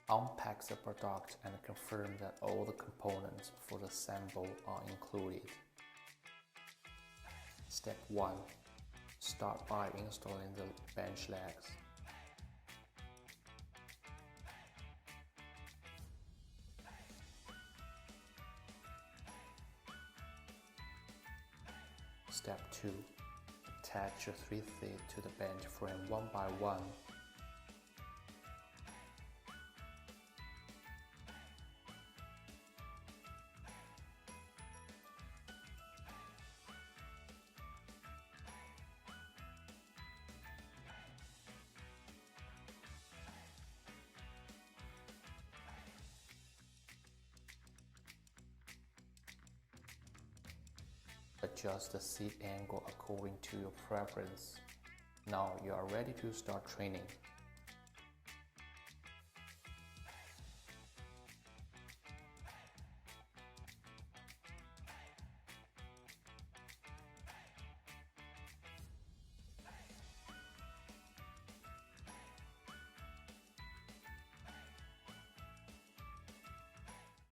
Unpack the product and confirm that all the components for the sample are included. Step 1. Start by installing the bench legs. Step 2. Attach your 3 teeth to the bench frame one by one. Adjust the seat angle according to your preference. Now you are ready to start training.